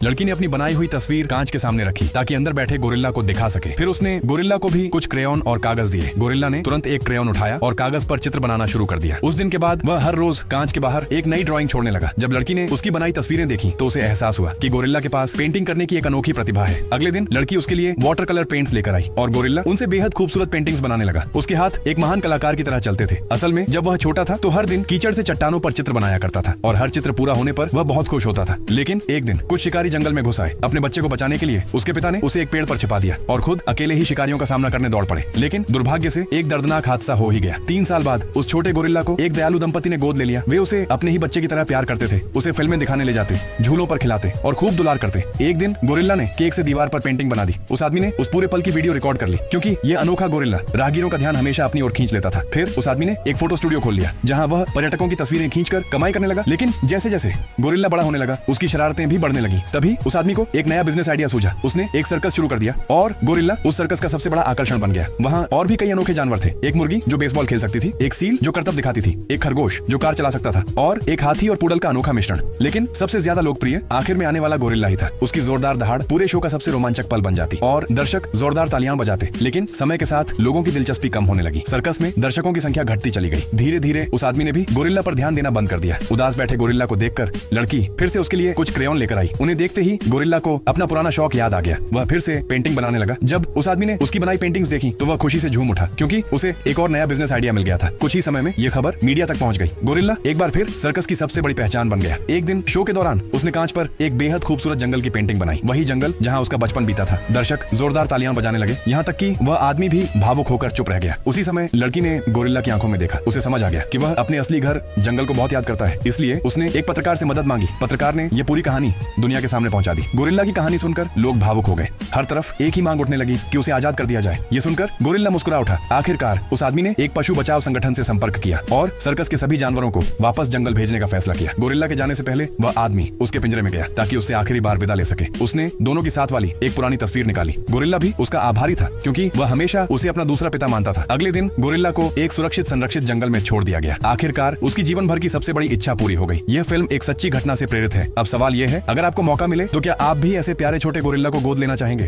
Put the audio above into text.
लड़की ने अपनी बनाई हुई तस्वीर कांच के सामने रखी ताकि अंदर बैठे गोरिल्ला को दिखा सके। फिर उसने गोरिल्ला को भी कुछ क्रेयॉन और कागज दिए। गोरिल्ला ने तुरंत एक क्रेयॉन उठाया और कागज पर चित्र बनाना शुरू कर दिया। उस दिन के बाद वह हर रोज कांच के बाहर एक नई ड्राइंग छोड़ने लगा। जब लड़की ने उसकी बनाई तस्वीरें देखी तो उसे एहसास हुआ कि गोरिल्ला के पास पेंटिंग करने की एक अनोखी प्रतिभा है। अगले दिन लड़की उसके लिए वाटर कलर पेंट्स लेकर आई और गोरिल्ला उनसे बेहद खूबसूरत पेंटिंग्स बनाने लगा। उसके हाथ एक महान कलाकार की तरह चलते थे। असल में जब वह छोटा था तो हर दिन कीचड़ से चट्टानों पर चित्र बनाया करता था और हर चित्र पूरा होने पर वह बहुत खुश होता था। लेकिन एक दिन कुछ शिकारी जंगल में घुस आए। अपने बच्चे को बचाने के लिए उसके पिता ने उसे एक पेड़ पर छिपा दिया और खुद अकेले ही शिकारियों का सामना करने दौड़ पड़े। लेकिन दुर्भाग्य से एक दर्दनाक हादसा हो ही गया। 3 साल बाद उस छोटे गोरिल्ला को एक दयालु दंपति ने गोद ले लिया। वे उसे अपने ही बच्चे की तरह प्यार करते थे। उसे फिल्में दिखाने ले जाते, झूलों पर खिलाते और खूब दुलार करते। एक दिन गोरिल्ला ने केक से दीवार पर पेंटिंग बना दी। उस आदमी ने उस पूरे पल की वीडियो रिकॉर्ड कर ली क्योंकि ये अनोखा गोरिल्ला राहगीरों का ध्यान हमेशा अपनी ओर खींच लेता था। फिर उस आदमी ने एक फोटो स्टूडियो खोल लिया जहां वह पर्यटकों की तस्वीरें खींचकर कमाई करने लगा। लेकिन जैसे जैसे गोरिल्ला बड़ा होने लगा उसकी शरारतें भी बढ़ने लगी। तभी उस आदमी को एक नया बिजनेस आइडिया सूझा। उसने एक सर्कस शुरू कर दिया और गोरिल्ला उस सर्कस का सबसे बड़ा आकर्षण बन गया। वहाँ और भी कई अनोखे जानवर थे। एक मुर्गी जो बेसबॉल खेल सकती थी, एक सील जो करतब दिखाती थी, एक खरगोश जो कार चला सकता था और एक हाथी और पूडल का अनोखा मिश्रण। लेकिन सबसे ज्यादा लोकप्रिय आखिर में आने वाला गोरिल्ला ही था। उसकी जोरदार दहाड़ पूरे शो का सबसे रोमांचक पल बन जाती और दर्शक जोरदार तालियां बजाते। लेकिन समय के साथ लोगों की दिलचस्पी कम होने लगी। सर्कस में दर्शकों की संख्या घटती चली गई। धीरे धीरे उस आदमी ने भी गोरिल्ला पर ध्यान देना बंद कर दिया। उदास बैठे गोरिल्ला को देखकर लड़की फिर से उसके लिए कुछ क्रेयॉन लेकर आई। उन्हें देखते ही गोरिल्ला को अपना पुराना शौक याद आ गया। वह फिर से पेंटिंग बनाने लगा। जब उस आदमी ने उसकी बनाई पेंटिंग्स देखी तो वह खुशी से झूम उठा क्योंकि उसे एक और नया बिजनेस आइडिया मिल गया था। कुछ ही समय में यह खबर मीडिया तक पहुंच गई। गोरिल्ला एक बार फिर सर्कस की सबसे बड़ी पहचान बन गया। एक दिन शो के दौरान उसने कांच पर एक बेहद खूबसूरत जंगल की पेंटिंग बनाई। वही जंगल जहां उसका बचपन बीता था। दर्शक जोरदार तालियां बजाने लगे, यहाँ तक कि वह आदमी भी भावुक होकर चुप रह गया। उसी समय लड़की ने गोरिल्ला की आंखों में देखा। उसे समझ आ गया कि वह अपने असली घर जंगल को बहुत याद करता है। इसलिए उसने एक पत्रकार से मदद मांगी। पत्रकार ने यह पूरी कहानी दुनिया के सामने पहुंचा दी। गोरिल्ला की कहानी सुनकर लोग भावुक हो गए। हर तरफ एक ही मांग उठने लगी कि उसे आजाद कर दिया जाए। ये सुनकर गोरिल्ला मुस्कुरा उठा। आखिरकार उस आदमी ने एक पशु बचाव संगठन से संपर्क किया और सर्कस के सभी जानवरों को वापस जंगल भेजने का फैसला किया। गोरिल्ला के जाने से पहले वह आदमी उसके पिंजरे में गया ताकि उससे आखिरी बार विदा ले सके। उसने दोनों की साथ वाली एक पुरानी तस्वीर निकाली। गोरिल्ला भी उसका आभारी था क्योंकि वह हमेशा उसे अपना दूसरा पिता मानता था। अगले दिन गोरिल्ला को एक सुरक्षित संरक्षित जंगल में छोड़ दिया गया। आखिरकार उसकी जीवन भर की सबसे बड़ी इच्छा पूरी हो गई। यह फिल्म एक सच्ची घटना से प्रेरित है। अब सवाल यह है, अगर आपको मौका मिले तो क्या आप भी ऐसे प्यारे छोटे गोरिल्ला को गोद लेना चाहेंगे?